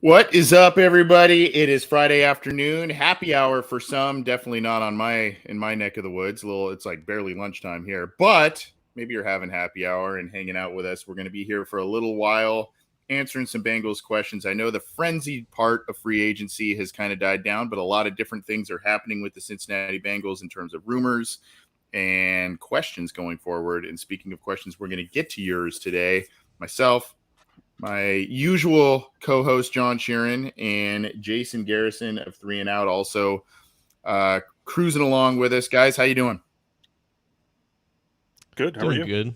What is up, everybody? It is Friday afternoon, happy hour for some. Definitely not in my neck of the woods. It's like barely lunchtime here, but maybe you're having happy hour and hanging out with us. We're going to be here for a little while, answering some Bengals questions. I know the frenzied part of free agency has kind of died down, but a lot of different things are happening with the Cincinnati Bengals in terms of rumors and questions going forward. And speaking of questions, we're going to get to yours today. Myself, my usual co-host John Sheeran, and Jason Garrison of Three and Out also cruising along with us. Guys, how you doing? Good. How are you? Good.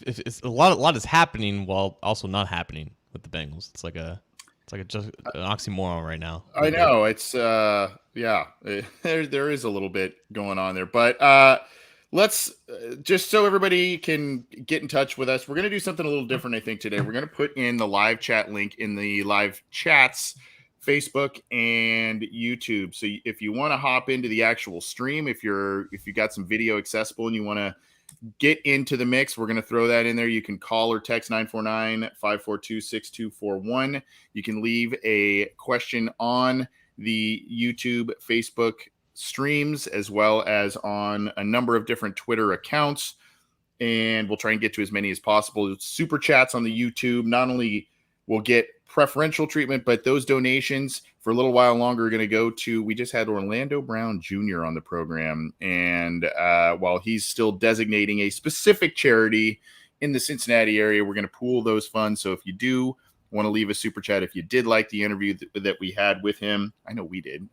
It's a lot is happening while also not happening with the Bengals. It's like just an oxymoron right now. I know it's there is a little bit going on there, but let's just so everybody can get in touch with us. We're going to do something a little different, I think, today. We're going to put in the live chat link in the live chats, Facebook and YouTube. So if you want to hop into the actual stream, if you got some video accessible and you want to get into the mix, we're going to throw that in there. You can call or text 949-542-6241. You can leave a question on the YouTube, Facebook streams, as well as on a number of different Twitter accounts, and we'll try and get to as many as possible. Super chats on the YouTube not only will get preferential treatment, but those donations for a little while longer are going to go to, we just had Orlando Brown Jr. on the program, and while he's still designating a specific charity in the Cincinnati area, we're going to pool those funds. So if you do want to leave a super chat, if you did like the interview that we had with him, I know we did,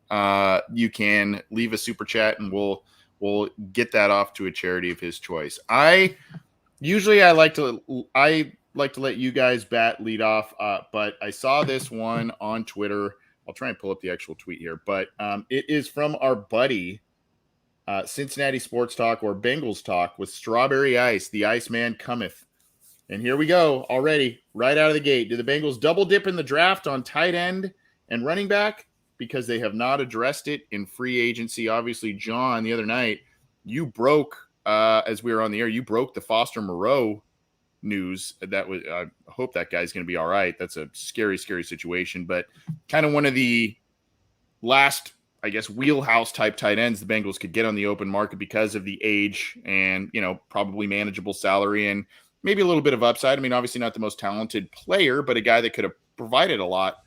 you can leave a super chat and we'll get that off to a charity of his choice. I like to let you guys lead off, but I saw this one on Twitter. I'll try and pull up the actual tweet here, but it is from our buddy, Cincinnati Sports Talk, or Bengals Talk, with Strawberry Ice. The Iceman cometh. And here we go already, right out of the gate. Do the Bengals double dip in the draft on tight end and running back? Because they have not addressed it in free agency. Obviously, John, the other night, you broke, as we were on the air, you broke the Foster Moreau news. That was, I hope that guy's going to be all right. That's a scary, scary situation, but kind of one of the last, I guess, wheelhouse type tight ends the Bengals could get on the open market because of the age and, probably manageable salary and maybe a little bit of upside. I mean, obviously not the most talented player, but a guy that could have provided a lot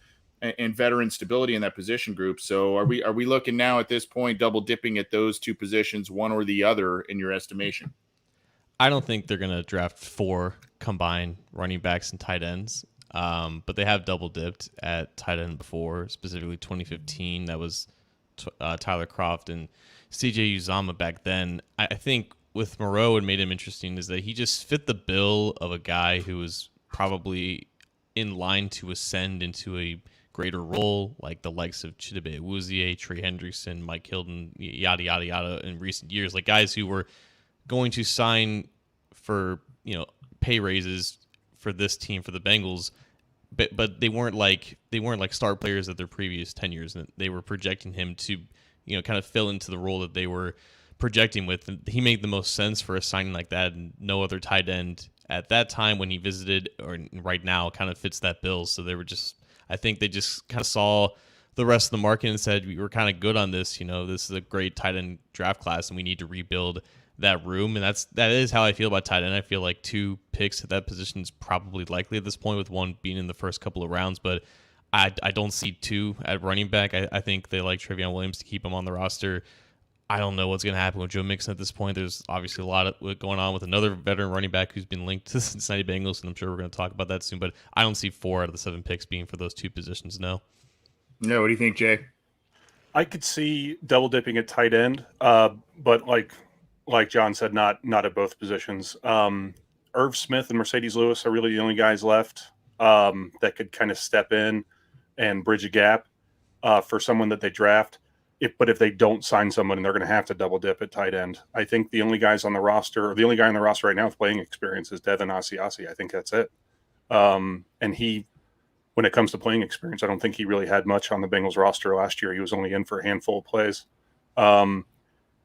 and veteran stability in that position group. So are we looking now at this point, double dipping at those two positions, one or the other, in your estimation? I don't think they're going to draft 4 combined running backs and tight ends, but they have double dipped at tight end before, specifically 2015. That was Tyler Kroft and CJ Uzomah back then. I think with Moreau, what made him interesting is that he just fit the bill of a guy who was probably in line to ascend into a greater role, like the likes of Chidobe Awuzie, Trey Hendrickson, Mike Hilton, yada, yada, yada, in recent years. Like guys who were going to sign for, pay raises for this team, for the Bengals, but they weren't like star players of their previous tenures, and they were projecting him to, kind of fill into the role that they were projecting with. And he made the most sense for a signing like that, and no other tight end at that time when he visited or right now kind of fits that bill. So I think they just kind of saw the rest of the market and said, we were kind of good on this. This is a great tight end draft class, and we need to rebuild that room. And that is how I feel about tight end. I feel like 2 picks at that position is probably likely at this point, with one being in the first couple of rounds, but I don't see 2 at running back. I think they like Trevion Williams to keep him on the roster. I don't know what's going to happen with Joe Mixon at this point. There's obviously a lot of going on with another veteran running back who's been linked to the Cincinnati Bengals, and I'm sure we're going to talk about that soon, but I don't see 4 out of the 7 picks being for those 2 positions, no. No, what do you think, Jay? I could see double dipping at tight end, but like John said, not at both positions. Irv Smith and Mercedes Lewis are really the only guys left that could kind of step in and bridge a gap for someone that they draft. But if they don't sign someone, they're going to have to double dip at tight end. I think the only guy on the roster right now with playing experience is Devin Asiasi. I think that's it. And when it comes to playing experience, I don't think he really had much on the Bengals roster last year. He was only in for a handful of plays. But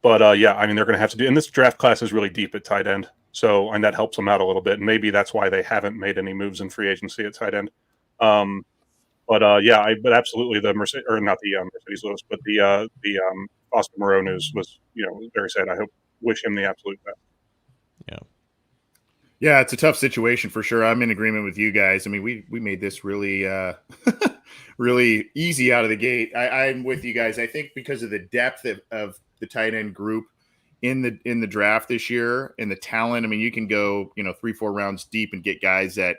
they're going to have to do, and this draft class is really deep at tight end. So, and that helps them out a little bit. And maybe that's why they haven't made any moves in free agency at tight end. but absolutely the Mercedes Lewis, but the Austin Moreau news was very sad. I wish him the absolute best. Yeah. Yeah, it's a tough situation for sure. I'm in agreement with you guys. I mean, we made this really really easy out of the gate. I'm with you guys. I think because of the depth of the tight end group in the draft this year and the talent. I mean, you can go 3-4 rounds deep and get guys that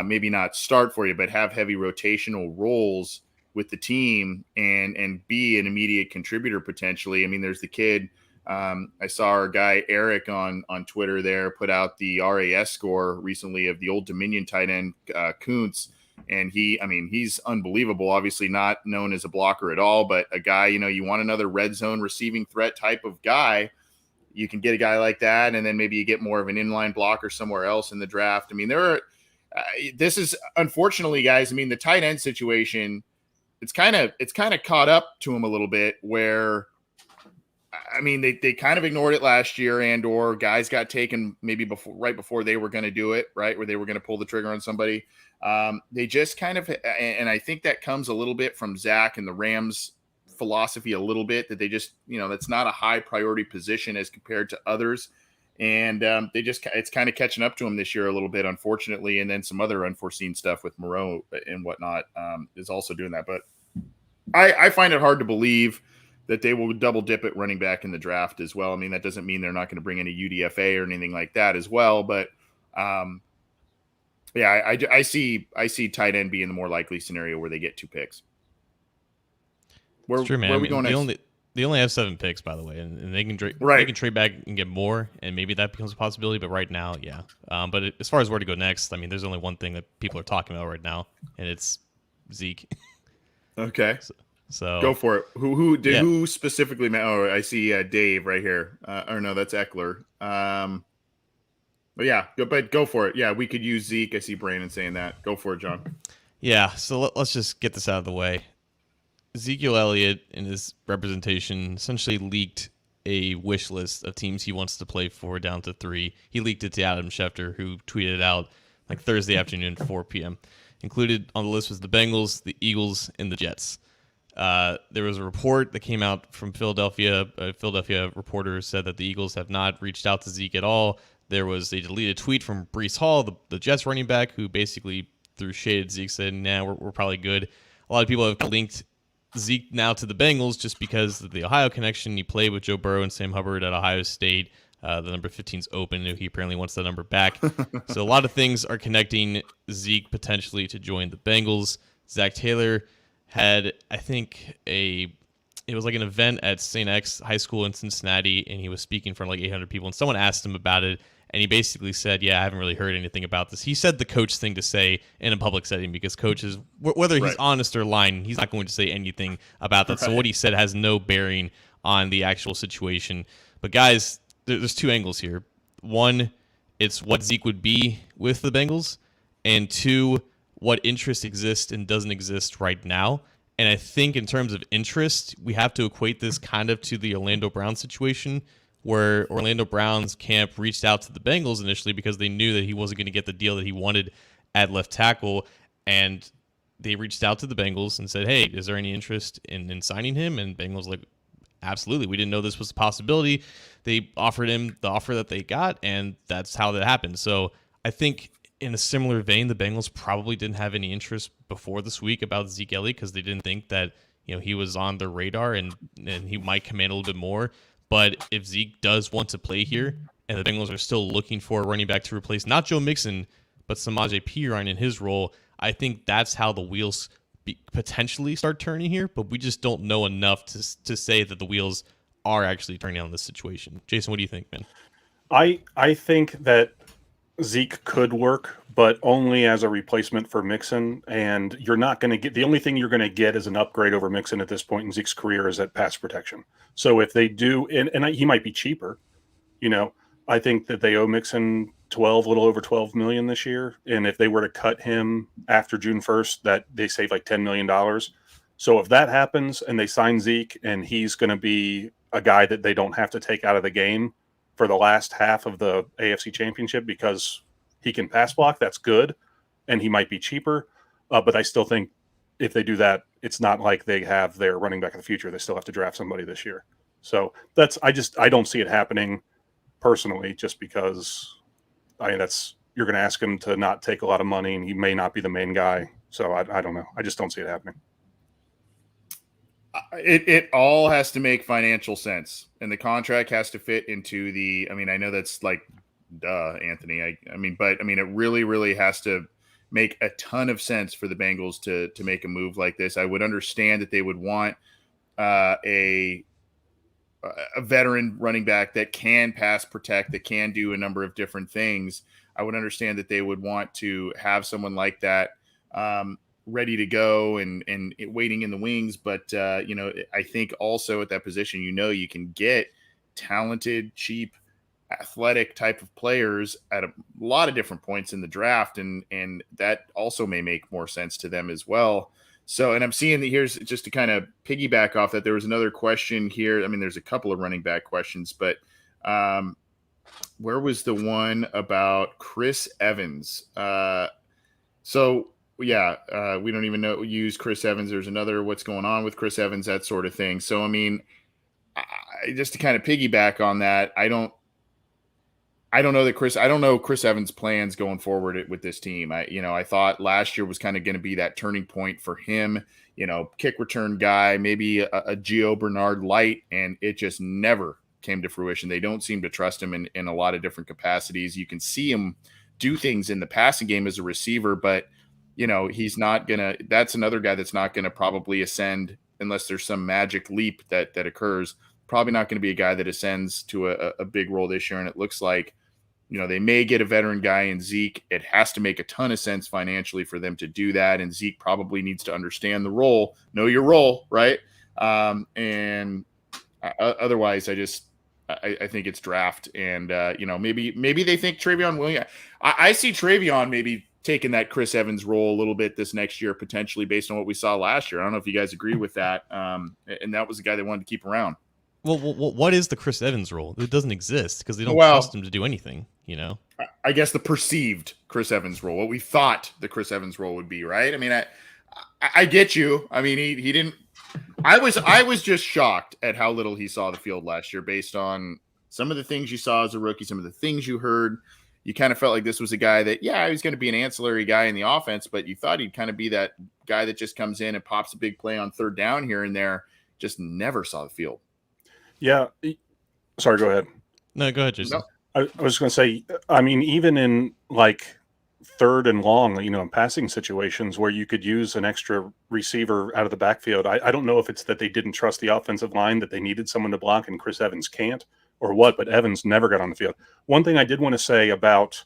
maybe not start for you, but have heavy rotational roles with the team and be an immediate contributor potentially. I mean, there's the kid. I saw our guy Eric on Twitter there put out the RAS score recently of the Old Dominion tight end Kuntz, and he's unbelievable. Obviously not known as a blocker at all, but a guy you want another red zone receiving threat type of guy. You can get a guy like that, and then maybe you get more of an inline blocker somewhere else in the draft. I mean, this is unfortunately, guys. I mean, the tight end situation, it's kind of caught up to him a little bit where. I mean, they kind of ignored it last year, or guys got taken maybe right before they were going to do it, right, where they were going to pull the trigger on somebody. They just kind of, and I think that comes a little bit from Zach and the Rams' philosophy a little bit, that they just, that's not a high priority position as compared to others. And it's kind of catching up to them this year a little bit, unfortunately. And then some other unforeseen stuff with Moreau and whatnot is also doing that. But I find it hard to believe that they will double dip at running back in the draft as well. I mean, that doesn't mean they're not going to bring in a UDFA or anything like that as well. But I see tight end being the more likely scenario where they get 2 picks. It's true, man. Where are we going next? They only have 7 picks, by the way, and they can trade back and get more, and maybe that becomes a possibility. But right now, yeah. But as far as where to go next, I mean, there's only one thing that people are talking about right now, and it's Zeke. Okay. So go for it. Who specifically? Oh, I see Dave right here. Or no, that's Eckler. But yeah, go for it. Yeah, we could use Zeke. I see Brandon saying that. Go for it, John. Yeah. So let's just get this out of the way. Ezekiel Elliott in his representation essentially leaked a wish list of teams he wants to play for down to 3. He leaked it to Adam Schefter, who tweeted it out like Thursday afternoon, 4 p.m. Included on the list was the Bengals, the Eagles, and the Jets. There was a report that came out from Philadelphia. A Philadelphia reporter said that the Eagles have not reached out to Zeke at all. There was a deleted tweet from Breece Hall, the Jets running back, who basically threw shade at Zeke, said, nah, we're probably good. A lot of people have linked Zeke now to the Bengals just because of the Ohio connection. He played with Joe Burrow and Sam Hubbard at Ohio State. The number 15 is open. He apparently wants that number back. So a lot of things are connecting Zeke potentially to join the Bengals. Zach Taylor had, I think, it was like an event at St. X High School in Cincinnati, and he was speaking in front of like 800 people, and someone asked him about it, and he basically said, yeah, I haven't really heard anything about this. He said the coach thing to say in a public setting, because coaches, whether he's honest or lying, he's not going to say anything about that. Right. So what he said has no bearing on the actual situation. But guys, there's 2 angles here. One, it's what Zeke would be with the Bengals, and 2, what interest exists and doesn't exist right now. And I think in terms of interest, we have to equate this kind of to the Orlando Browns situation, where Orlando Browns camp reached out to the Bengals initially because they knew that he wasn't going to get the deal that he wanted at left tackle. And they reached out to the Bengals and said, hey, is there any interest in signing him? And Bengals like, absolutely. We didn't know this was a possibility. They offered him the offer that they got, and that's how that happened. So I think in a similar vein, the Bengals probably didn't have any interest before this week about Zeke Elliott because they didn't think that he was on their radar and he might command a little bit more. But if Zeke does want to play here, and the Bengals are still looking for a running back to replace not Joe Mixon, but Samaje Perine in his role, I think that's how the wheels potentially start turning here. But we just don't know enough to say that the wheels are actually turning on this situation. Jason, what do you think, man? I think that Zeke could work, but only as a replacement for Mixon. And you're not going to get, the only thing you're going to get is an upgrade over Mixon at this point in Zeke's career is at pass protection. So if they do, and he might be cheaper, I think that they owe Mixon a little over $12 million this year. And if they were to cut him after June 1st, that they save like $10 million. So if that happens and they sign Zeke and he's going to be a guy that they don't have to take out of the game for the last half of the AFC Championship because he can pass block, that's good. And he might be cheaper. But I still think if they do that, it's not like they have their running back of the future. They still have to draft somebody this year. So I don't see it happening personally, just because you're going to ask him to not take a lot of money, and he may not be the main guy. So I don't know. I just don't see it happening. It all has to make financial sense, and the contract has to fit into the. I mean, I know that's like, duh, Anthony. But it really, really has to make a ton of sense for the Bengals to make a move like this. I would understand that they would want a veteran running back that can pass protect, that can do a number of different things. I would understand that they would want to have someone like that ready to go and waiting in the wings. But, I think also at that position, you can get talented, cheap, athletic type of players at a lot of different points in the draft. And that also may make more sense to them as well. So, and I'm seeing that here's just to kind of piggyback off that. There was another question here. I mean, there's a couple of running back questions, but where was the one about Chris Evans? We don't even use Chris Evans. There's another, what's going on with Chris Evans, that sort of thing. So, I mean, just to kind of piggyback on that, I don't know Chris Evans' plans going forward with this team. I thought last year was kind of going to be that turning point for him, kick return guy, maybe a Gio Bernard light, and it just never came to fruition. They don't seem to trust him in a lot of different capacities. You can see him do things in the passing game as a receiver, but that's another guy that's not going to probably ascend unless there's some magic leap that occurs. Probably not going to be a guy that ascends to a big role this year. And it looks like, they may get a veteran guy in Zeke. It has to make a ton of sense financially for them to do that. And Zeke probably needs to understand the role, know your role, right? Otherwise, I think it's draft. And, maybe they think Travion Williams. I see Travion maybe taking that Chris Evans role a little bit this next year, potentially based on what we saw last year. I don't know if you guys agree with that. And that was the guy they wanted to keep around. Well, what is the Chris Evans role? It doesn't exist because they don't trust him to do anything, I guess the perceived Chris Evans role, what we thought the Chris Evans role would be, right? I mean, I get you. I mean, he didn't. I was just shocked at how little he saw the field last year, based on some of the things you saw as a rookie, some of the things you heard. You kind of felt like this was a guy that, he was going to be an ancillary guy in the offense, but you thought he'd kind of be that guy that just comes in and pops a big play on third down here and there. Just never saw the field. Yeah. Sorry, go ahead. No, go ahead, Jason. No. I was going to say, I mean, even in like third and long, in passing situations where you could use an extra receiver out of the backfield, I don't know if it's that they didn't trust the offensive line, that they needed someone to block and Chris Evans can't, or what, but Evans never got on the field. One thing I did want to say about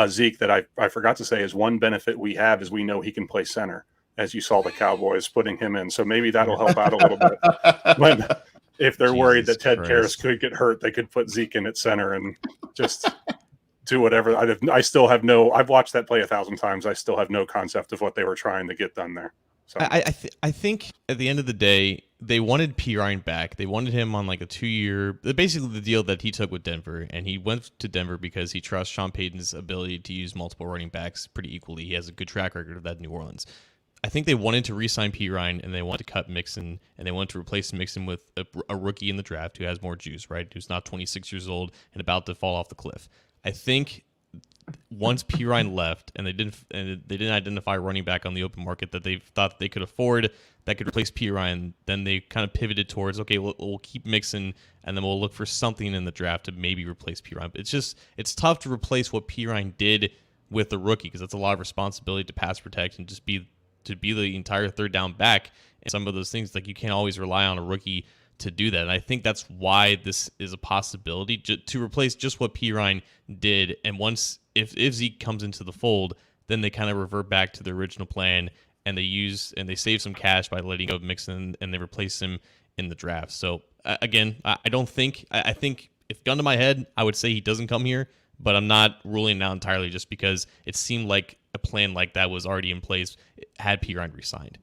Zeke that I forgot to say is one benefit we have is we know he can play center, as you saw the Cowboys putting him in. So maybe that'll help out a little bit. If they're worried that Ted Karras could get hurt, they could put Zeke in at center and just do whatever. I still have I've watched that play 1,000 times. I still have no concept of what they were trying to get done there. So I think at the end of the day, they wanted Pirine back. They wanted him on like a 2-year, basically the deal that he took with Denver. And he went to Denver because he trusts Sean Payton's ability to use multiple running backs pretty equally. He has a good track record of that in New Orleans. I think they wanted to re-sign Pirine, and they wanted to cut Mixon, and they wanted to replace Mixon with a rookie in the draft who has more juice, right? Who's not 26 years old and about to fall off the cliff. I think once Pirine left, and they didn't identify a running back on the open market that they thought they could afford that could replace Pirine, then they kind of pivoted towards, okay, we'll keep Mixon, and then we'll look for something in the draft to maybe replace Pirine. But it's tough to replace what Pirine did with the rookie, because that's a lot of responsibility to pass protect and just be the entire third down back. And some of those things, like, you can't always rely on a rookie to do that. And I think that's why this is a possibility to replace just what Pirine did. And once, if Zeke comes into the fold, then they kind of revert back to the original plan, and they save some cash by letting go of Mixon, and they replace him in the draft. So again, I think if gun to my head, I would say he doesn't come here, but I'm not ruling it out entirely just because it seemed like a plan like that was already in place had Pirine resigned.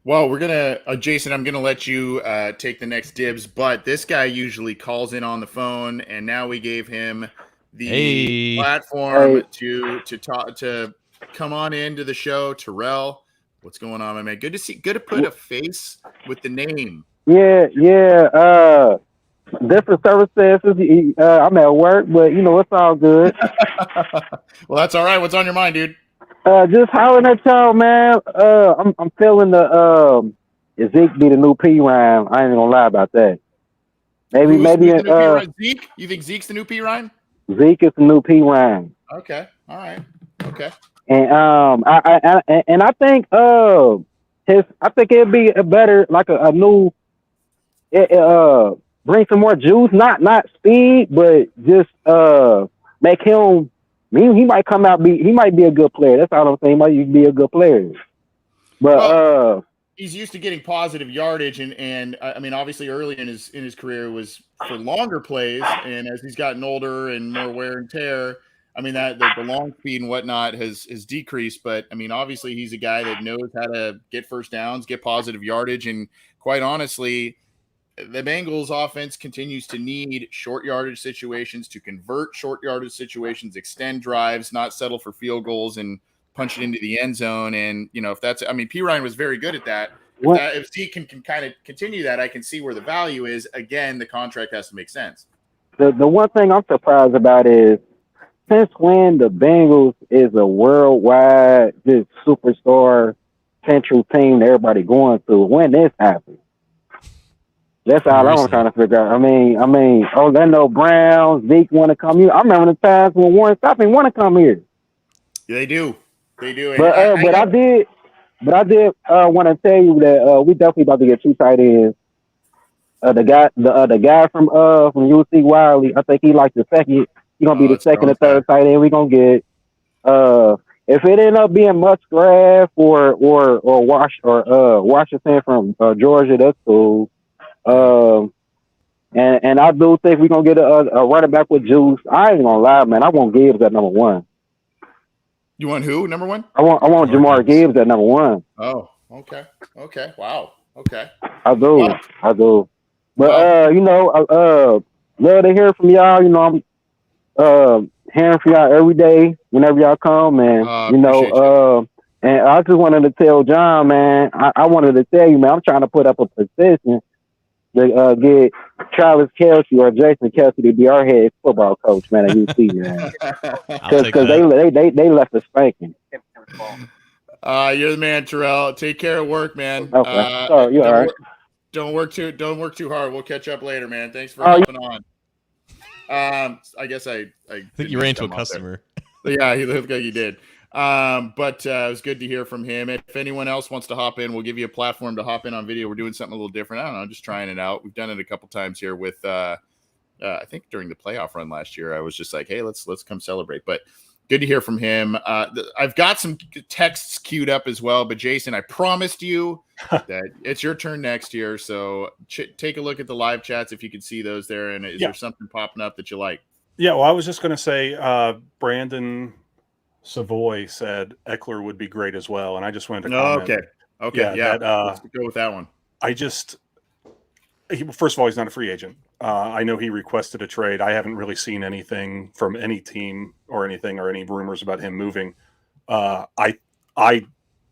Well, we're going to, Jason, I'm going to let you take the next dibs, but this guy usually calls in on the phone, and now we gave him the platform to talk, to come on into the show. Terrell, What's going on, my man? Good to see. Good to put a face with the name. Yeah. Different circumstances. I'm at work, but it's all good. Well, that's all right. What's on your mind, dude? Just hollering at y'all, man. I'm feeling the Zeke be the new P rhyme. I ain't gonna lie about that. Maybe Who's the new P rhyme? Zeke? You think Zeke's the new P rhyme? Zeke is the new P rhyme. Okay. All right. Okay. And I think I think it'd be a better like a new bring some more juice, not speed, but just make him. He might come out he might be a good player. That's all I'm saying. He might be a good player. But he's used to getting positive yardage, and I mean, obviously, early in his career was for longer plays, and as he's gotten older and more wear and tear, I mean that the long speed and whatnot has decreased. But I mean, obviously, he's a guy that knows how to get first downs, get positive yardage, and quite honestly, the Bengals offense continues to need short yardage situations to convert short yardage situations, extend drives, not settle for field goals and punch it into the end zone. And, if that's, I mean, P. Ryan was very good at that. If Zeke can kind of continue that, I can see where the value is. Again, the contract has to make sense. The one thing I'm surprised about is since when the Bengals is a worldwide, just superstar central team that everybody going through, when this happened. That's all I'm trying to figure out. I mean, Orlando Brown, Zeke want to come here. I remember the times when Warren Stopping want to come here. Yeah, they do. But I did want to tell you that we definitely about to get 2 tight ends. The guy from UC Wiley, I think he like the second. He's gonna be the second or third tight end we gonna get. If it end up being Musgrave or Washington from Georgia, that's cool. And I do think we're gonna get a running back with juice. I ain't gonna lie, man. I want Gibbs at number 1. You want who, number 1? I want Jamar Gibbs at number 1. Oh, okay. Wow. Okay. I do. But I love to hear from y'all. I'm hearing from y'all every day whenever y'all come, and and I just wanted to tell John, man. I wanted to tell you, man. I'm trying to put up a petition to get Travis Kelce or Jason Kelce to be our head football coach, man, at UC, man. Because they left us spanking. You're the man, Terrell. Take care of work, man. Okay. You're all right. Don't work too hard. We'll catch up later, man. Thanks for hopping on. I guess I think you ran into a customer. Yeah, he looked like he did. But it was good to hear from him. If anyone else wants to hop in, we'll give you a platform to hop in on video. We're doing something a little different. I don't know, just trying it out. We've done it a couple times here with I think during the playoff run last year. I was just like, hey, let's come celebrate. But good to hear from him. I've got some texts queued up as well. But Jason, I promised you that it's your turn next year. So take a look at the live chats if you can see those there. And is there something popping up that you like? Yeah, well, I was just going to say Brandon Savoy said Eckler would be great as well, and I just wanted to comment. Okay, yeah. Let's go with that one. First of all, he's not a free agent. I know he requested a trade. I haven't really seen anything from any team or anything or any rumors about him moving. He's a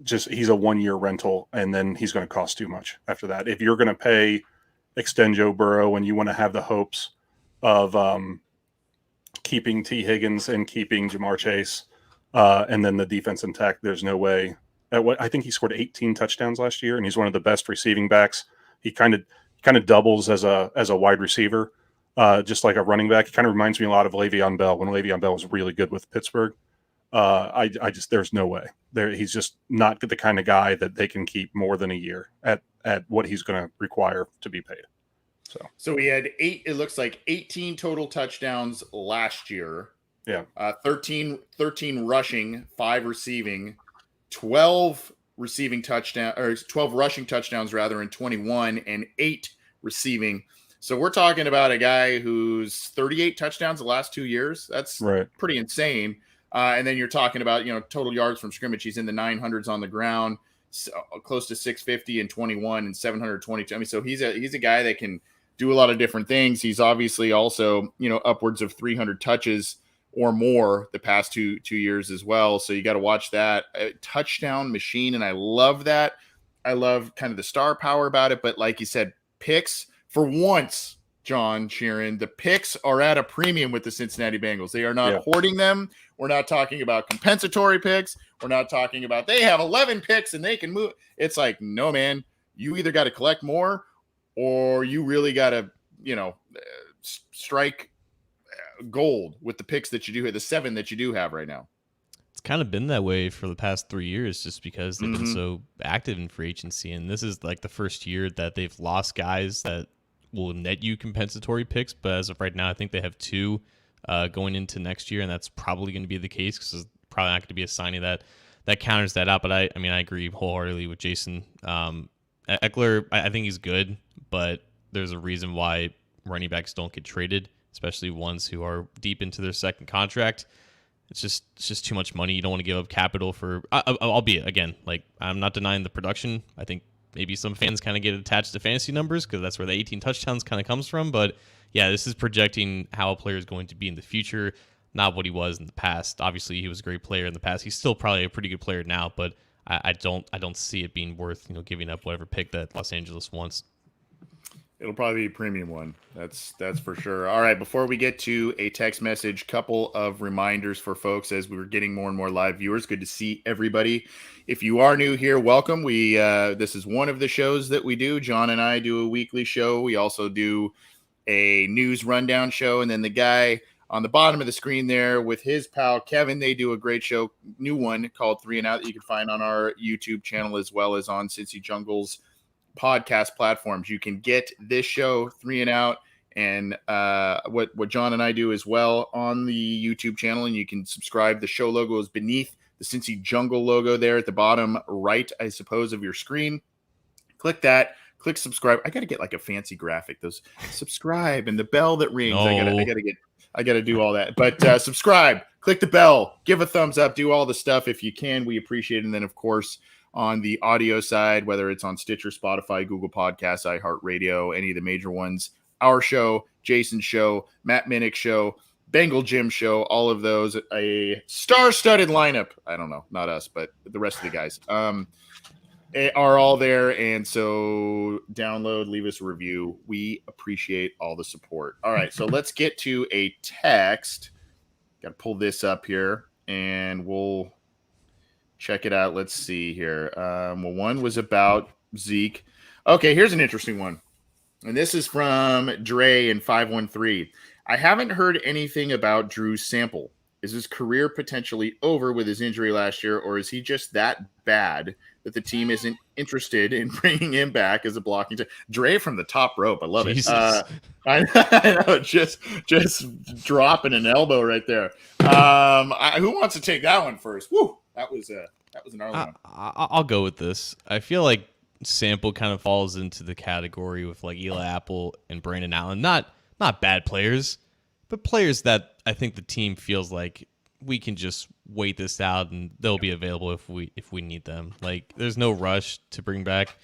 1-year rental, and then he's going to cost too much after that. If you're going to extend Joe Burrow and you want to have the hopes of keeping T. Higgins and keeping Jamar Chase, and then the defense intact, there's no way. I think he scored 18 touchdowns last year, and he's one of the best receiving backs. He kind of doubles as a wide receiver, just like a running back. He kind of reminds me a lot of Le'Veon Bell when Le'Veon Bell was really good with Pittsburgh. There's no way. He's just not the kind of guy that they can keep more than a year at what he's going to require to be paid. So he had 18 total touchdowns last year. Yeah. 13 rushing, 5 receiving, 12 rushing touchdowns rather in 21 and 8 receiving. So we're talking about a guy who's 38 touchdowns the last 2 years. That's pretty insane. And then you're talking about, total yards from scrimmage. He's in the 900s on the ground, so close to 650 and 21 and 722. I mean, so he's a guy that can do a lot of different things. He's obviously also, upwards of 300 touches or more the past two years as well. So you got to watch that. Touchdown machine, and I love that. I love kind of the star power about it. But like you said, picks for once, John Sheeran, the picks are at a premium with the Cincinnati Bengals. They are not hoarding them. We're not talking about compensatory picks. We're not talking about they have 11 picks and they can move. It's like, no, man, you either got to collect more or you really got to, strike gold with the picks that you do have, the 7 that you do have right now. It's kind of been that way for the past 3 years just because they've been so active in free agency. And this is like the first year that they've lost guys that will net you compensatory picks. But as of right now, I think they have 2 going into next year. And that's probably going to be the case because there's probably not going to be a signing that counters that out. But I agree wholeheartedly with Jason. Eckler, I think he's good, but there's a reason why running backs don't get traded, especially ones who are deep into their second contract. It's just too much money. You don't want to give up capital for, albeit, again, like I'm not denying the production. I think maybe some fans kind of get attached to fantasy numbers because that's where the 18 touchdowns kind of comes from. But yeah, this is projecting how a player is going to be in the future, not what he was in the past. Obviously, he was a great player in the past. He's still probably a pretty good player now, but I don't see it being worth giving up whatever pick that Los Angeles wants. It'll probably be a premium one. That's for sure. All right, before we get to a text message, couple of reminders for folks as we were getting more and more live viewers. Good to see everybody. If you are new here, welcome. We this is one of the shows that we do. John and I do a weekly show. We also do a news rundown show, and then the guy on the bottom of the screen there with his pal Kevin, they do a great show, new one called 3 and Out that you can find on our YouTube channel as well as on Cincy Jungle's podcast platforms. You can get this show 3 and Out and what John and I do as well on the YouTube channel, and you can subscribe. The show logo is beneath the Cincy Jungle logo there at the bottom right, I suppose, of your screen. Click that. Click subscribe. I got to get like a fancy graphic. Those subscribe and the bell that rings. No. I got to do all that. But subscribe. Click the bell. Give a thumbs up. Do all the stuff if you can. We appreciate it. And then, of course, on the audio side, whether it's on Stitcher, Spotify, Google Podcasts, iHeartRadio, any of the major ones, our show, Jason's show, Matt Minnick's show, Bengal Jim show, all of those, a star-studded lineup. I don't know, not us, but the rest of the guys are all there. And so download, leave us a review. We appreciate all the support. All right, so let's get to a text. Got to pull this up here, and we'll check it out. Let's see here. Well, one was about Zeke. Okay, here's an interesting one. And this is from Dre in 513. I haven't heard anything about Drew Sample. Is his career potentially over with his injury last year, or is he just that bad that the team isn't interested in bringing him back as a blocking team? Dre from the top rope. I love it. I know, just dropping an elbow right there. Who wants to take that one first? Woo! That was an early one. I'll go with this. I feel like Sample kind of falls into the category with like Eli Apple and Brandon Allen. Not bad players, but players that I think the team feels like we can just wait this out and they'll be available if we need them. Like there's no rush to bring back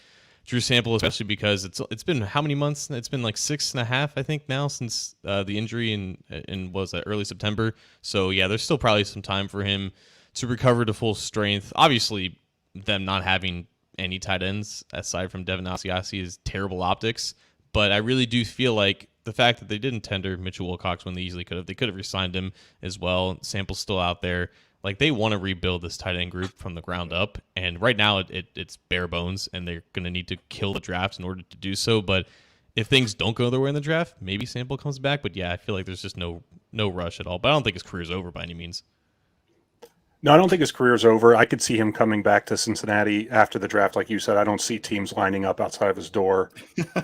Drew Sample, especially because it's been how many months? It's been like 6.5, I think, now since the injury in was that early September. So yeah, there's still probably some time for him to recover to full strength. Obviously, them not having any tight ends aside from Devin Asiasi is terrible optics. But I really do feel like the fact that they didn't tender Mitchell Wilcox when they easily could have, they could have re-signed him as well. Sample's still out there. Like they want to rebuild this tight end group from the ground up, and right now it's bare bones, and they're going to need to kill the draft in order to do so. But if things don't go their way in the draft, maybe Sample comes back. But yeah, I feel like there's just no rush at all. But I don't think his career's over by any means. No, I don't think his career's over. I could see him coming back to Cincinnati after the draft, like you said. I don't see teams lining up outside of his door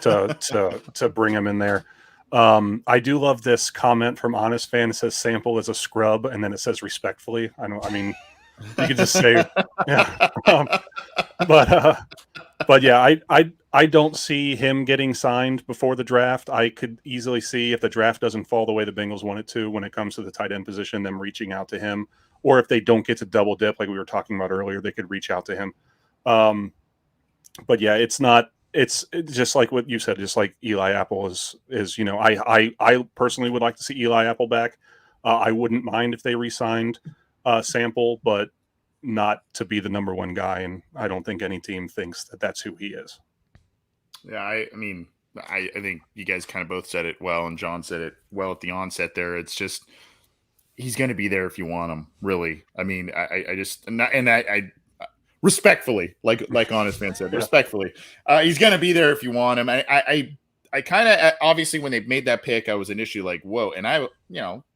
to bring him in there. I do love this comment from Honest Fan. It says Sample is a scrub, and then it says respectfully. You could just say, yeah. But yeah, I don't see him getting signed before the draft. I could easily see if the draft doesn't fall the way the Bengals want it to when it comes to the tight end position, them reaching out to him. Or if they don't get to double dip, like we were talking about earlier, they could reach out to him. But yeah, it's just like what you said, just like Eli Apple is, I personally would like to see Eli Apple back. I wouldn't mind if they re-signed Sample, but not to be the number one guy. And I don't think any team thinks that that's who he is. Yeah, I mean, I think you guys kind of both said it well, and John said it well at the onset there. It's just he's going to be there if you want him, really. I mean, I just I respectfully, like Honest Man said, respectfully, he's going to be there if you want him. I kind of obviously when they made that pick, I was initially like, whoa, and I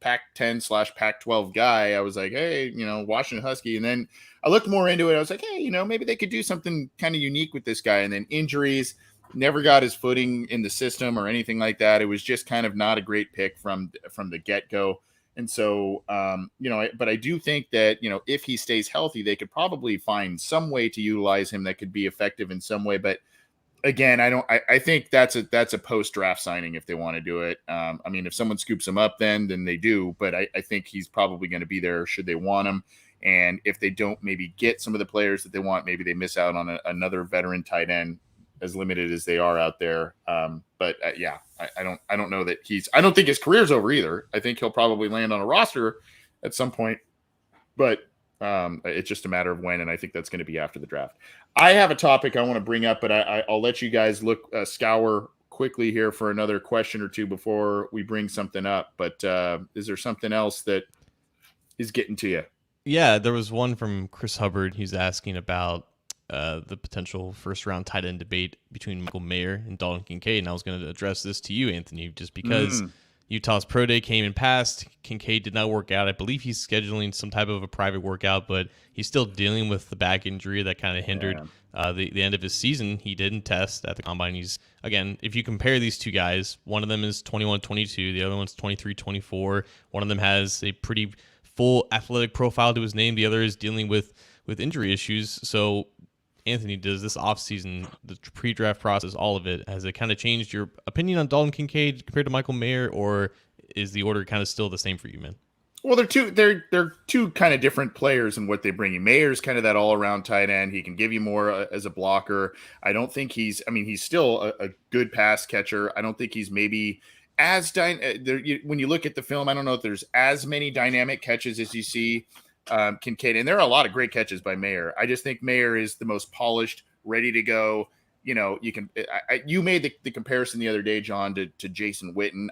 Pac-10 / Pac-12 guy, I was like, hey, Washington Husky, and then I looked more into it. I was like, hey, maybe they could do something kind of unique with this guy, and then injuries. Never got his footing in the system or anything like that. It was just kind of not a great pick from the get-go. And so, but I do think that, if he stays healthy, they could probably find some way to utilize him that could be effective in some way. But again, I think that's a post-draft signing if they want to do it. I mean, if someone scoops him up, then they do. But I think he's probably going to be there should they want him. And if they don't maybe get some of the players that they want, maybe they miss out on another veteran tight end, as limited as they are out there. But I don't know that I don't think his career's over either. I think he'll probably land on a roster at some point, but it's just a matter of when. And I think that's going to be after the draft. I have a topic I want to bring up, but I'll let you guys scour quickly here for another question or two before we bring something up. But is there something else that is getting to you? Yeah, there was one from Chris Hubbard. He's asking about the potential first-round tight end debate between Michael Mayer and Dalton Kincaid, and I was going to address this to you, Anthony, just because Utah's pro day came and passed. Kincaid did not work out. I believe he's scheduling some type of a private workout, but he's still dealing with the back injury that kind of hindered the end of his season. He didn't test at the combine. He's, again, if you compare these two guys, one of them is 21-22, the other one's 23-24. One of them has a pretty full athletic profile to his name. The other is dealing with injury issues. So Anthony, does this offseason, the pre-draft process, all of it, has it kind of changed your opinion on Dalton Kincaid compared to Michael Mayer, or is the order kind of still the same for you, man? Well, they're two kind of different players in what they bring you. Mayer's kind of that all-around tight end. He can give you more as a blocker. I don't think he's still a good pass catcher. I don't think he's maybe as when you look at the film, I don't know if there's as many dynamic catches as you see Kincaid, and there are a lot of great catches by Mayer. I just think Mayer is the most polished, ready to go. You can. You made the comparison the other day, John, to Jason Witten.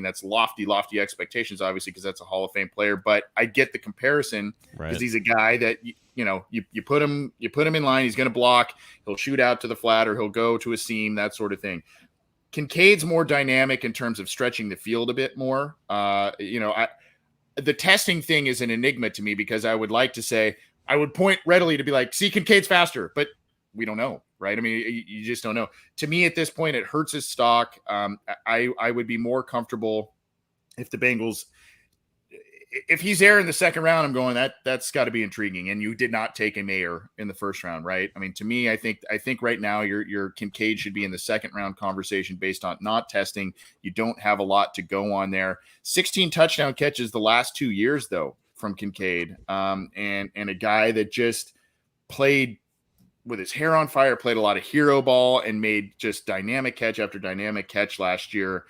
That's lofty expectations, obviously, because that's a Hall of Fame player. But I get the comparison because he's a guy that you put him in line. He's going to block. He'll shoot out to the flat, or he'll go to a seam, that sort of thing. Kincaid's more dynamic in terms of stretching the field a bit more. The testing thing is an enigma to me because I would like to say, I would point readily to be like, see, Kincaid's faster, but we don't know, right? I mean, you just don't know. To me at this point, it hurts his stock. I would be more comfortable if the Bengals, if he's there in the second round, I'm going, that's got to be intriguing. And you did not take a Mayer in the first round, right? I mean, to me, I think right now your Kincaid should be in the second round conversation based on not testing. You don't have a lot to go on there. 16 touchdown catches the last 2 years though from Kincaid, and a guy that just played with his hair on fire, played a lot of hero ball, and made just dynamic catch after dynamic catch last year.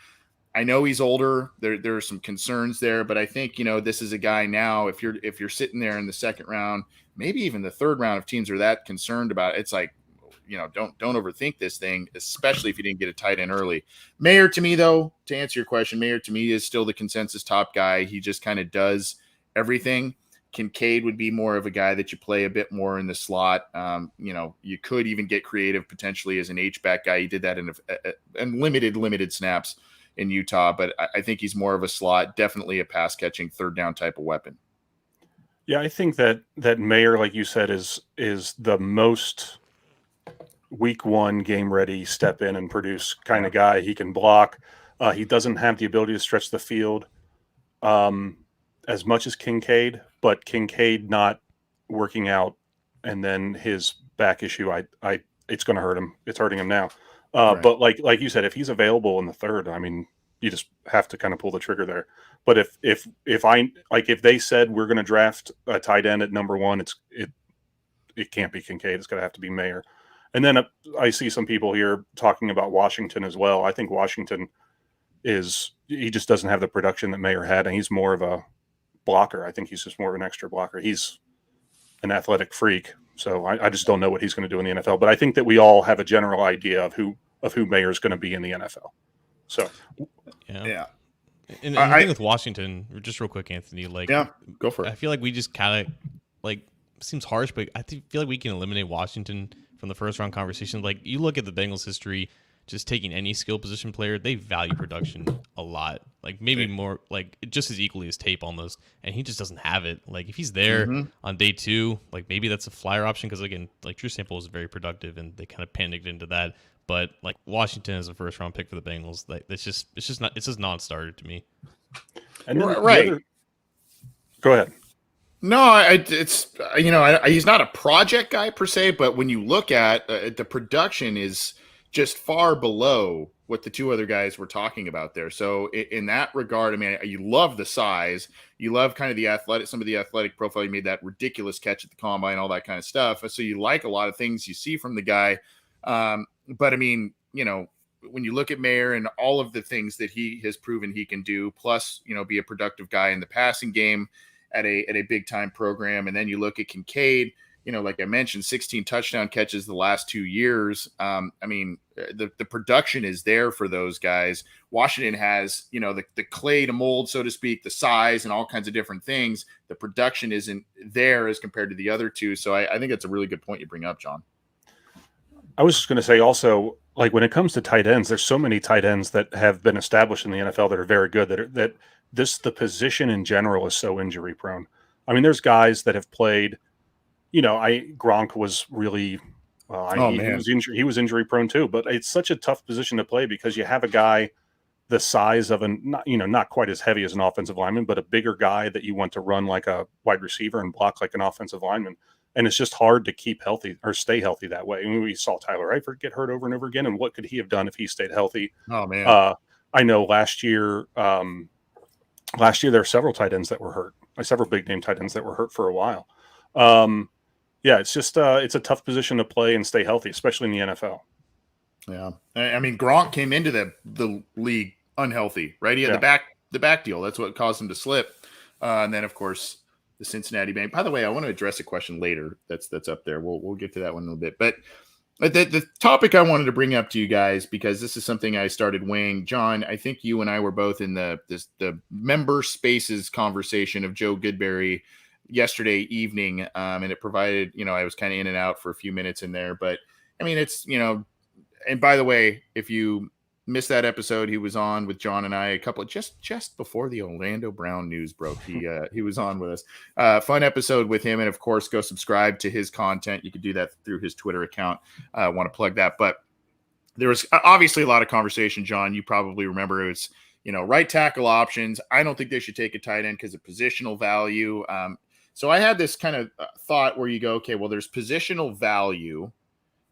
I know he's older. There are some concerns there, but I think, this is a guy now, if you're sitting there in the second round, maybe even the third round, if teams are that concerned about it, it's like, don't overthink this thing, especially if you didn't get a tight end early. Mayer, to me, though, to answer your question, Mayer to me is still the consensus top guy. He just kind of does everything. Kincaid would be more of a guy that you play a bit more in the slot. You could even get creative potentially as an H-back guy. He did that in limited snaps in Utah, but I think he's more of a slot, definitely a pass catching third down type of weapon. Yeah, I think that Mayer, like you said, is the most week one game ready, step in and produce kind of guy. He can block. He doesn't have the ability to stretch the field as much as Kincaid, but Kincaid not working out, and then his back issue, it's going to hurt him. It's hurting him now. Right. But like you said, if he's available in the third, I mean, you just have to kind of pull the trigger there. But if they said we're going to draft a tight end at number one, it can't be Kincaid. It's going to have to be Mayer. And then I see some people here talking about Washington as well. I think Washington he just doesn't have the production that Mayer had, and he's more of blocker. I think he's just more of an extra blocker. He's an athletic freak, so I just don't know what he's going to do in the NFL. But I think that we all have a general idea of who Mayer is going to be in the NFL. So, yeah. And the thing with Washington, just real quick, Anthony, like, yeah, go for it. I feel like we just kind of, like, seems harsh, but I feel like we can eliminate Washington from the first round conversation. Like, you look at the Bengals' history, just taking any skill position player, they value production a lot. Like, maybe more, like, just as equally as tape almost. And he just doesn't have it. Like, if he's there on day 2, like, maybe that's a flyer option because, again, like, Drew Sample was very productive and they kind of panicked into that. But like Washington as a first round pick for the Bengals, like it's just non-starter to me. And right. Go ahead. No, it's he's not a project guy per se, but when you look at the production is just far below what the two other guys were talking about there. So in that regard, I mean, you love the size, you love kind of some of the athletic profile. You made that ridiculous catch at the combine, all that kind of stuff. So you like a lot of things you see from the guy. But I mean, when you look at Mayer and all of the things that he has proven he can do, plus, be a productive guy in the passing game at a big time program. And then you look at Kincaid, like I mentioned, 16 touchdown catches the last 2 years. I mean, the production is there for those guys. Washington has, the clay to mold, so to speak, the size and all kinds of different things. The production isn't there as compared to the other two. So I think that's a really good point you bring up, John. I was just going to say also, like when it comes to tight ends, there's so many tight ends that have been established in the NFL that are very good. The position in general is so injury prone. I mean, there's guys that have played. Gronk was really. He was injury prone too. But it's such a tough position to play because you have a guy the size of not quite as heavy as an offensive lineman, but a bigger guy that you want to run like a wide receiver and block like an offensive lineman. And it's just hard to keep healthy or stay healthy that way. I mean, we saw Tyler Eifert get hurt over and over again. And what could he have done if he stayed healthy? Oh, man. I know last year there were several tight ends that were hurt. Several big name tight ends that were hurt for a while. It's just it's a tough position to play and stay healthy, especially in the NFL. Yeah. I mean, Gronk came into the league unhealthy, right? He had the back deal. That's what caused him to slip. And then, of course, the Cincinnati Bengals. By the way, I want to address a question later that's up there. We'll get to that one in a little bit. But the topic I wanted to bring up to you guys, because this is something I started weighing. John, I think you and I were both in the member spaces conversation of Joe Goodberry yesterday evening, and it provided, I was kind of in and out for a few minutes in there. But, I mean, it's, and by the way, if you missed that episode, he was on with John and I a couple of just before the Orlando Brown news broke. He was on with us. Fun episode with him, and of course, go subscribe to his content. You can do that through his Twitter account. I want to plug that, but there was obviously a lot of conversation. John, you probably remember it was right tackle options. I don't think they should take a tight end because of positional value. So I had this kind of thought where you go, okay, well, there's positional value,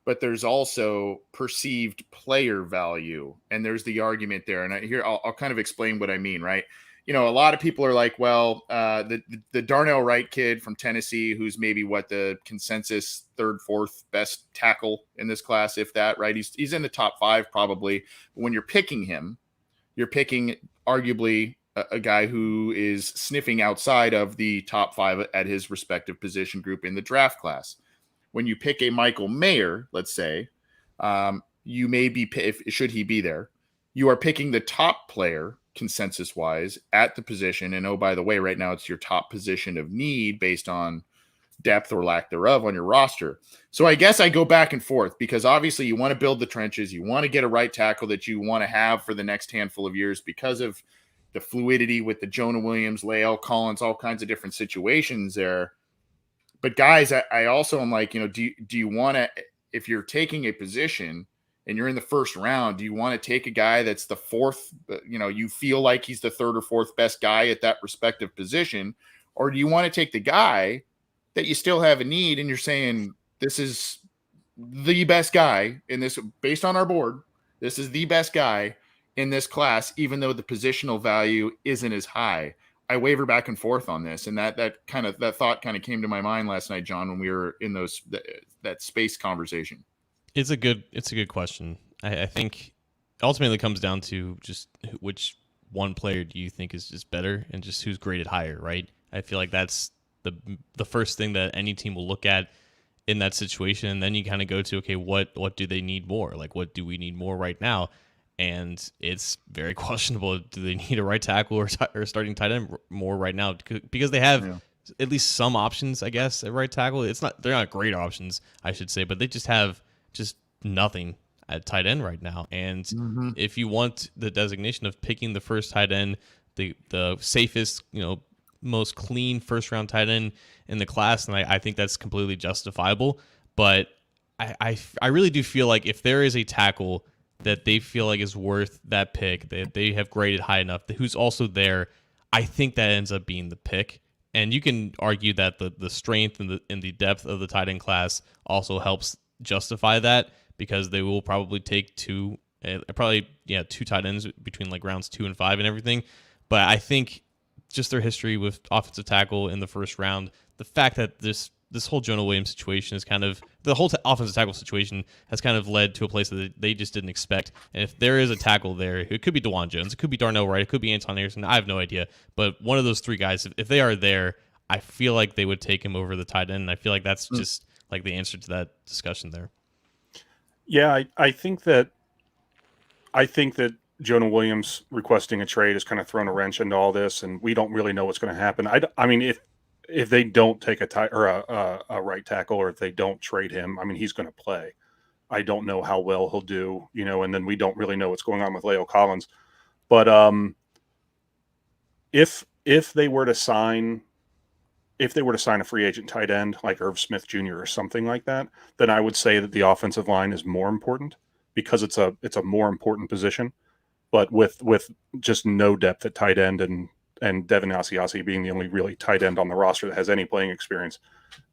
but there's also perceived player value. And there's the argument there. And I'll kind of explain what I mean, right? A lot of people are like, well, the Darnell Wright kid from Tennessee, who's maybe the consensus 3rd, 4th best tackle in this class, if that, right? He's in the top 5 probably. But when you're picking him, you're picking arguably a guy who is sniffing outside of the top 5 at his respective position group in the draft class. When you pick a Michael Mayer, let's say, you may be, should he be there, you are picking the top player consensus-wise at the position. And oh, by the way, right now it's your top position of need based on depth or lack thereof on your roster. So I guess I go back and forth because obviously you want to build the trenches. You want to get a right tackle that you want to have for the next handful of years because of the fluidity with the Jonah Williams, Lael Collins, all kinds of different situations there. But guys, I also am like, do you want to, if you're taking a position and you're in the first round, do you want to take a guy that's the 4th, you feel like he's the 3rd or 4th best guy at that respective position? Or do you want to take the guy that you still have a need and you're saying, this is the best guy in this, based on our board, this is the best guy in this class, even though the positional value isn't as high? I waver back and forth on this, and that thought kind of came to my mind last night, John, when we were in that space conversation. It's a good question. I think ultimately it comes down to just which one player do you think is just better and just who's graded higher, right? I feel like that's the first thing that any team will look at in that situation, and then you kind of go to, okay, what do they need more? Like, what do we need more right now? And it's very questionable. Do they need a right tackle or starting tight end more right now? Because they have at least some options, I guess, at right tackle. They're not great options, I should say, but they just have just nothing at tight end right now. And if you want the designation of picking the first tight end, the safest, most clean first round tight end in the class, and I think that's completely justifiable. But I really do feel like if there is a tackle that they feel like is worth that pick, that they have graded high enough, who's also there, I think that ends up being the pick. And you can argue that the strength and the depth of the tight end class also helps justify that, because they will probably take two tight ends between like rounds 2 and 5 and everything. But I think just their history with offensive tackle in the first round, the fact that this whole Jonah Williams situation is kind of, the whole offensive tackle situation has kind of led to a place that they just didn't expect. And if there is a tackle there, it could be DeJuan Jones, it could be Darnell Wright, it could be Anton Anderson, I have no idea. But one of those three guys, if they are there, I feel like they would take him over the tight end. And I feel like that's just like the answer to that discussion there. Yeah, I think that Jonah Williams requesting a trade has kind of thrown a wrench into all this, and we don't really know what's going to happen. I mean, if they don't take a right tackle, or if they don't trade him, I mean, he's going to play. I don't know how well he'll do, and then we don't really know what's going on with Leo Collins. But if they were to sign a free agent tight end like Irv Smith Jr. or something like that, then I would say that the offensive line is more important, because it's a more important position. But with just no depth at tight end, and Devin Asiasi being the only really tight end on the roster that has any playing experience,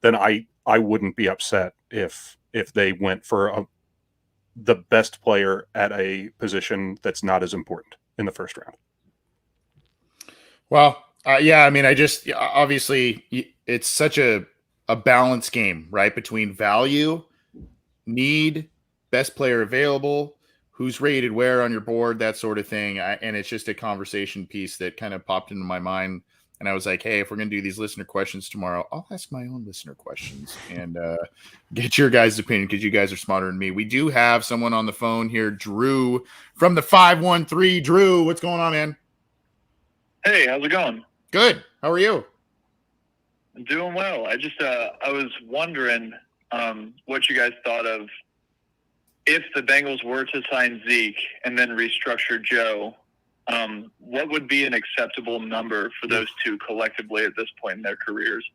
then I wouldn't be upset if they went for the best player at a position that's not as important in the first round. Well, I mean, obviously it's such a balance game, right? Between value, need, best player available, who's rated where on your board, that sort of thing. And it's just a conversation piece that kind of popped into my mind. And I was like, hey, if we're going to do these listener questions tomorrow, I'll ask my own listener questions and get your guys' opinion, because you guys are smarter than me. We do have someone on the phone here, Drew from the 513. Drew, what's going on, man? Hey, how's it going? Good. How are you? I'm doing well. I just I was wondering what you guys thought of if the Bengals were to sign Zeke and then restructure Joe. What would be an acceptable number for those two collectively at this point in their careers?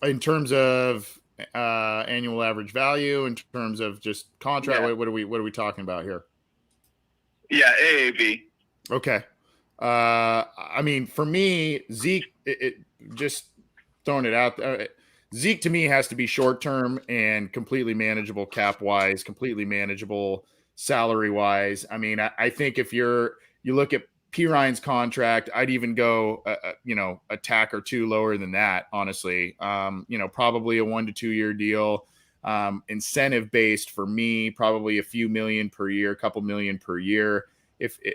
In terms of annual average value, in terms of just contract, what are we talking about here? Yeah, AAV. Okay. I mean, for me, Zeke, just throwing it out there, Zeke to me has to be short term and completely manageable cap wise, completely manageable salary wise. I mean, I think if you look at P. Ryan's contract, I'd even go a tack or two lower than that, honestly. Probably a 1 to 2 year deal, incentive based for me, probably a few million per year, a couple million per year.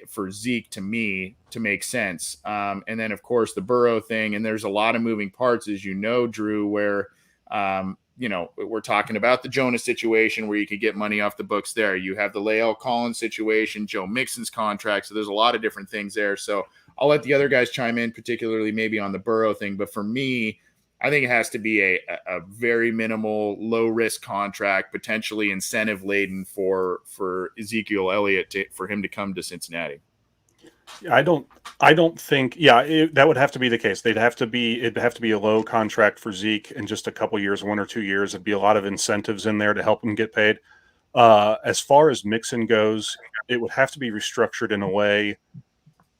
For Zeke to me to make sense. And then of course the Burrow thing, and there's a lot of moving parts, as you know, Drew, where, we're talking about the Jonah situation where you could get money off the books there. You have the Lael Collins situation, Joe Mixon's contract. So there's a lot of different things there. So I'll let the other guys chime in, particularly maybe on the Burrow thing. But for me, I think it has to be a very minimal, low risk contract, potentially incentive laden for Ezekiel Elliott for him to come to Cincinnati. I don't think. Yeah, that would have to be the case. It'd have to be a low contract for Zeke in just a couple years, 1 or 2 years. There'd be a lot of incentives in there to help him get paid. As far as Mixon goes, it would have to be restructured in a way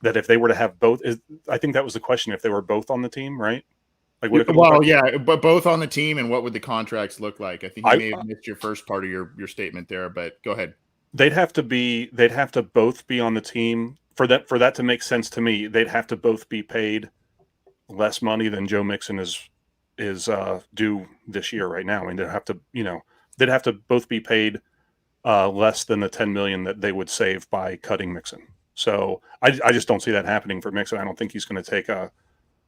that if they were to have both, I think that was the question. If they were both on the team, right? Like, but both on the team, and what would the contracts look like? I think you may have missed your first part of your statement there, but go ahead. They'd have to both be on the team for that to make sense to me. They'd have to both be paid less money than Joe Mixon is due this year right now. I mean, they'd have to both be paid less than the $10 million that they would save by cutting Mixon. So I just don't see that happening for Mixon. I don't think he's going to take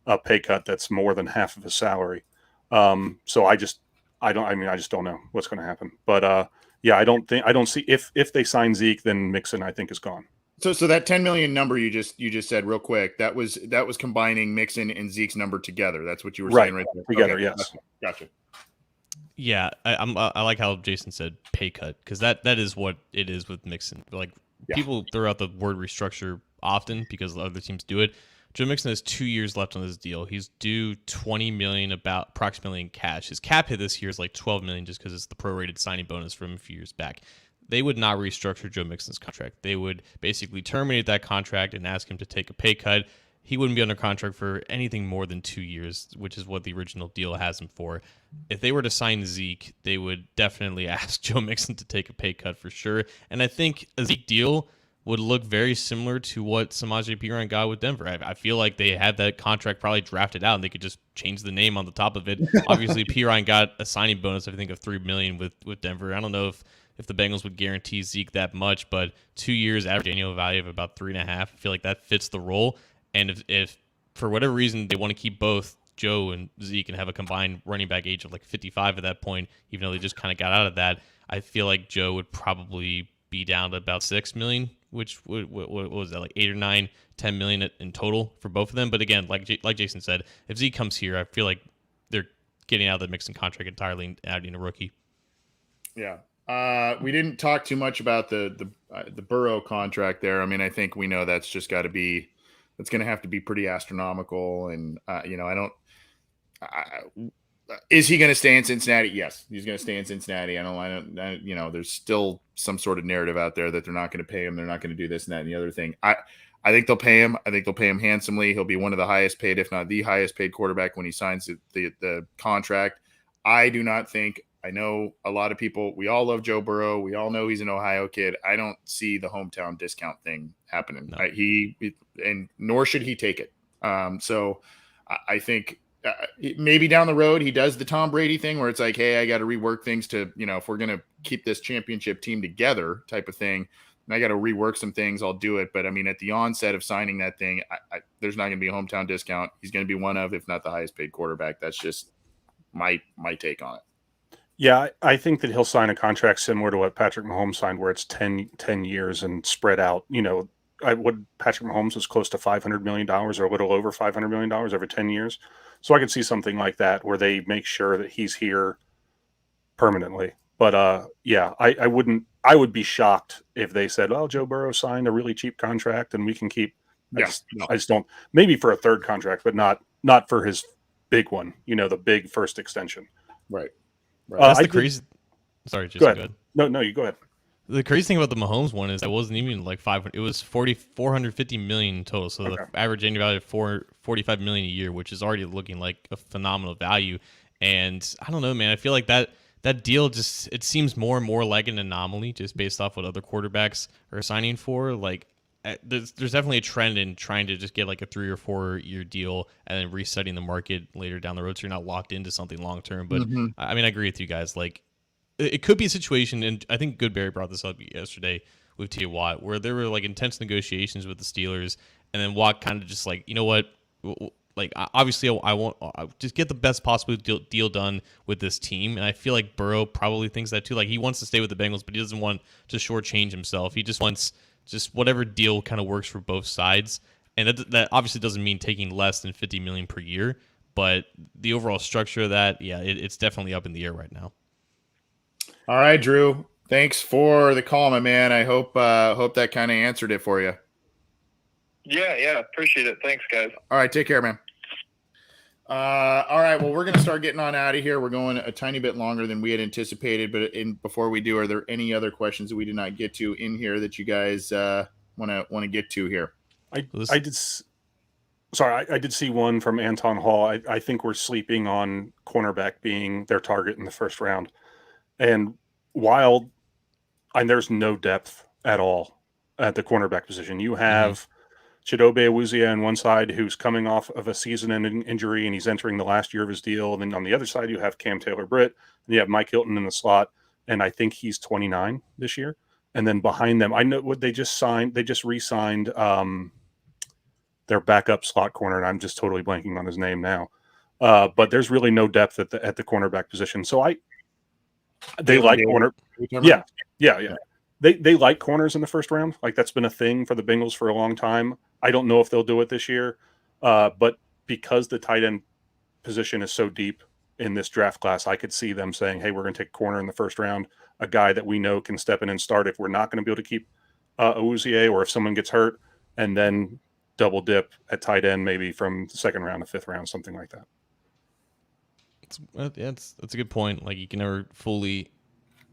a pay cut that's more than half of his salary. So I just don't know what's going to happen. But I don't see if they sign Zeke, then Mixon I think is gone. So that 10 million number you just said real quick, that was combining Mixon and Zeke's number together. That's what you were saying right there. Together, okay. Yes. Gotcha. Yeah, I like how Jason said pay cut, because that is what it is with Mixon. Like, people throw out the word restructure often because other teams do it. Joe Mixon has 2 years left on this deal. He's due $20 million approximately in cash. His cap hit this year is like $12 million just because it's the prorated signing bonus from a few years back. They would not restructure Joe Mixon's contract. They would basically terminate that contract and ask him to take a pay cut. He wouldn't be under contract for anything more than 2 years, which is what the original deal has him for. If they were to sign Zeke, they would definitely ask Joe Mixon to take a pay cut for sure. And I think a Zeke deal would look very similar to what Samaje Perine got with Denver. I feel like they had that contract probably drafted out and they could just change the name on the top of it. Obviously, Perine got a signing bonus, I think, of $3 million with Denver. I don't know if the Bengals would guarantee Zeke that much, but 2 years average annual value of about 3.5. I feel like that fits the role. And if for whatever reason they want to keep both Joe and Zeke and have a combined running back age of like 55 at that point, even though they just kind of got out of that, I feel like Joe would probably be down to about $6 million, which what was that, like 8 or 9, 10 million in total for both of them. But again, like Jason said, if Zeke comes here, I feel like they're getting out of the Mixon contract entirely and adding a rookie. Yeah. We didn't talk too much about the Burrow contract there. I mean, I think we know that's just got to be, it's going to have to be pretty astronomical. And, is he going to stay in Cincinnati? Yes, he's going to stay in Cincinnati. There's still some sort of narrative out there that they're not going to pay him. They're not going to do this and that and the other thing. I think they'll pay him. I think they'll pay him handsomely. He'll be one of the highest paid, if not the highest paid quarterback when he signs the contract. I do not think, I know a lot of people, we all love Joe Burrow. We all know he's an Ohio kid. I don't see the hometown discount thing happening. No. And nor should he take it. So I think maybe down the road he does the Tom Brady thing where it's like, hey, I got to rework things to, if we're going to keep this championship team together type of thing, and I got to rework some things, I'll do it. But I mean, at the onset of signing that thing, there's not going to be a hometown discount. He's going to be one of, if not the highest paid quarterback. That's just my take on it. Yeah, I think that he'll sign a contract similar to what Patrick Mahomes signed, where it's 10 years and spread out. What Patrick Mahomes was close to $500 million or a little over $500 million over 10 years. So I could see something like that where they make sure that he's here permanently. But I would be shocked if they said, well, Joe Burrow signed a really cheap contract and we can keep. I just don't, maybe for a third contract, but not for his big one, the big first extension. Right. That's the crazy. Sorry, just go ahead. No, you go ahead. The crazy thing about the Mahomes one is it wasn't even like 500. It was 450 million in total. So the average annual value of $45 million a year, which is already looking like a phenomenal value. And I don't know, man. I feel like that deal it seems more and more like an anomaly just based off what other quarterbacks are signing for. Like there's definitely a trend in trying to just get like a 3 or 4 year deal and then resetting the market later down the road so you're not locked into something long term. But I mean, I agree with you guys. Like it could be a situation, and I think Goodberry brought this up yesterday with T. Watt, where there were like intense negotiations with the Steelers, and then Watt kind of just like, you know what, like obviously I want just get the best possible deal done with this team, and I feel like Burrow probably thinks that too. Like he wants to stay with the Bengals, but he doesn't want to shortchange himself. He just wants just whatever deal kind of works for both sides, and that obviously doesn't mean taking less than $50 million per year, but the overall structure of that, it's definitely up in the air right now. All right, Drew. Thanks for the call, my man. I hope that kind of answered it for you. Yeah, appreciate it. Thanks, guys. All right, take care, man. All right, well, we're going to start getting on out of here. We're going a tiny bit longer than we had anticipated, but before we do, are there any other questions that we did not get to in here that you guys want to get to here? I did see one from Anton Hall. I think we're sleeping on cornerback being their target in the first round. And there's no depth at all at the cornerback position. You have Chidobe Awuzie on one side, who's coming off of a season-ending injury, and he's entering the last year of his deal. And then on the other side, you have Cam Taylor-Britt, and you have Mike Hilton in the slot, and I think he's 29 this year. And then behind them, I know what they just signed. They just re-signed their backup slot corner, and I'm just totally blanking on his name now. But there's really no depth at the cornerback position. So they like corner. Yeah. They like corners in the first round. Like that's been a thing for the Bengals for a long time. I don't know if they'll do it this year, but because the tight end position is so deep in this draft class, I could see them saying, "Hey, we're going to take a corner in the first round, a guy that we know can step in and start if we're not going to be able to keep Awuzie, or if someone gets hurt, and then double dip at tight end maybe from the second round to fifth round, something like that." That's a good point. Like you can never fully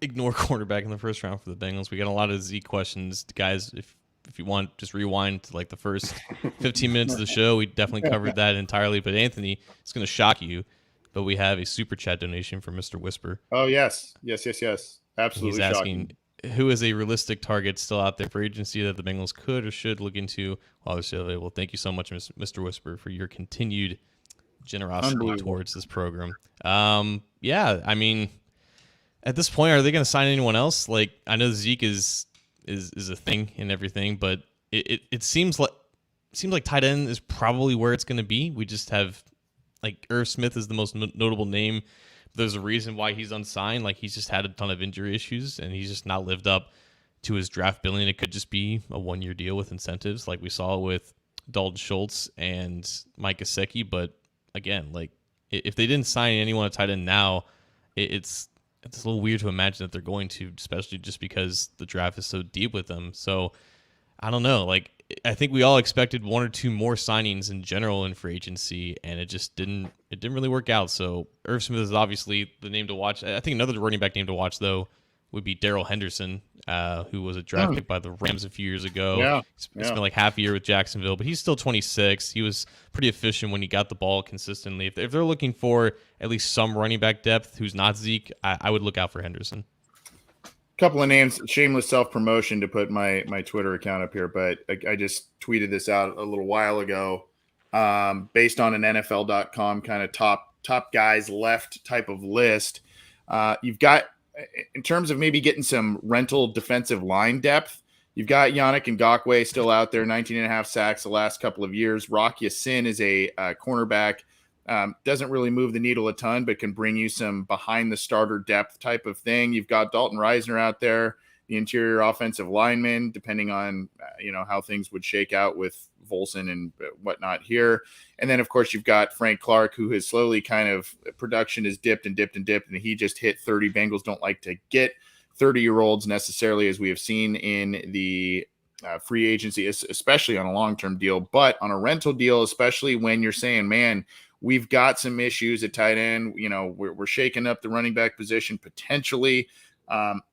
ignore quarterback in the first round for the Bengals. We got a lot of Zeke questions, guys. If you want, just rewind to like the first 15 minutes of the show. We definitely covered that entirely. But Anthony, it's going to shock you, but we have a super chat donation from Mr. Whisper. Oh yes. Absolutely. He's asking, who is a realistic target still out there for agency that the Bengals could or should look into while they're still available? Thank you so much, Mr. Whisper, for your continued generosity towards this program. Yeah, I mean, at this point, are they going to sign anyone else? Like, I know Zeke is a thing and everything, but it seems like tight end is probably where it's going to be. We just have like Irv Smith is the most notable name. There's a reason why he's unsigned. Like he's just had a ton of injury issues and he's just not lived up to his draft billing. It could just be a 1-year deal with incentives, like we saw with Dalton Schultz and Mike Gesicki. But again, like if they didn't sign anyone at tight end now, it's a little weird to imagine that they're going to, especially just because the draft is so deep with them. So I don't know. Like I think we all expected 1 or 2 more signings in general in free agency, and it just didn't really work out. So Irv Smith is obviously the name to watch. I think another running back name to watch though would be Darrell Henderson, who was a draft pick by the Rams a few years ago. Yeah. It's been like half a year with Jacksonville, but he's still 26. He was pretty efficient when he got the ball consistently. If they're looking for at least some running back depth who's not Zeke, I would look out for Henderson. Couple of names, shameless self-promotion to put my Twitter account up here, but I just tweeted this out a little while ago, based on an NFL.com kind of top guys left type of list. You've got, in terms of maybe getting some rental defensive line depth, you've got Yannick Ngakoue still out there, 19.5 sacks the last couple of years. Rock Ya-Sin is a cornerback. Doesn't really move the needle a ton, but can bring you some behind the starter depth type of thing. You've got Dalton Reisner out there, the interior offensive lineman, depending on how things would shake out with Volson and whatnot here. And then of course you've got Frank Clark, who has slowly kind of production has dipped, and he just hit 30. Bengals don't like to get 30-year-olds necessarily, as we have seen in the free agency, especially on a long-term deal, but on a rental deal, especially when you're saying, man, we've got some issues at tight end. We're shaking up the running back position potentially.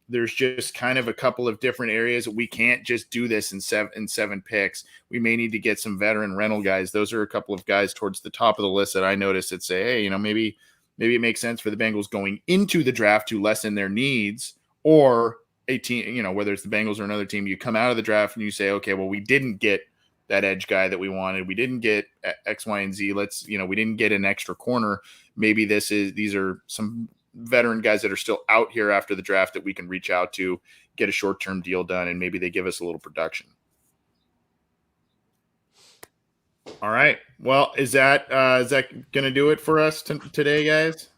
There's just kind of a couple of different areas. We can't just do this in seven picks. We may need to get some veteran rental guys. Those are a couple of guys towards the top of the list that I noticed that say, hey, maybe it makes sense for the Bengals going into the draft to lessen their needs, or a team, whether it's the Bengals or another team, you come out of the draft and you say, okay, well, we didn't get that edge guy that we wanted. We didn't get X, Y, and Z. We didn't get an extra corner. Maybe these are some veteran guys that are still out here after the draft that we can reach out to, get a short-term deal done, and maybe they give us a little production. All right. Well, is that going to do it for us today, guys?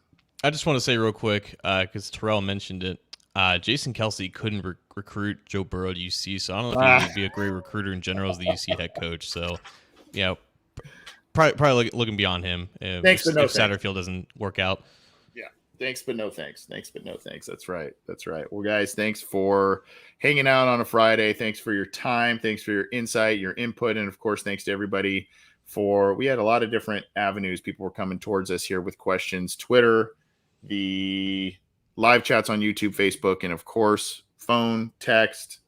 I just want to say real quick, because Terrell mentioned it, Jason Kelsey couldn't recruit Joe Burrow to UC, so I don't know if he would be a great recruiter in general as the UC head coach. So, probably looking beyond him if Satterfield doesn't work out. Yeah, thanks, but no thanks. Thanks, but no thanks. That's right. Well, guys, thanks for hanging out on a Friday. Thanks for your time. Thanks for your insight, your input, and of course, thanks to everybody we had a lot of different avenues. People were coming towards us here with questions. Twitter, the live chats on YouTube, Facebook, and of course, phone, text.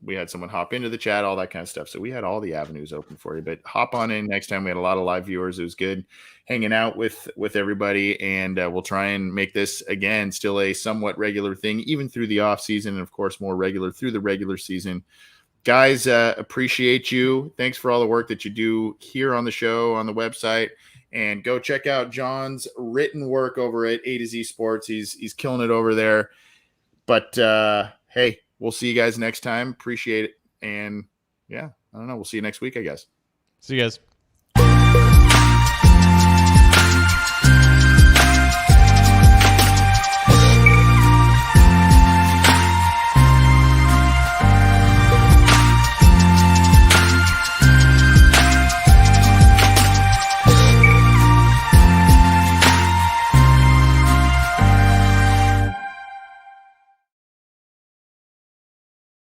We had someone hop into the chat, all that kind of stuff. So we had all the avenues open for you. But hop on in next time. We had a lot of live viewers. It was good hanging out with everybody, and we'll try and make this again still a somewhat regular thing, even through the off season, and of course, more regular through the regular season. Guys, appreciate you. Thanks for all the work that you do here on the show, on the website. And go check out John's written work over at A to Z Sports. He's killing it over there. But hey, we'll see you guys next time. Appreciate it. And yeah, I don't know. We'll see you next week, I guess. See you guys.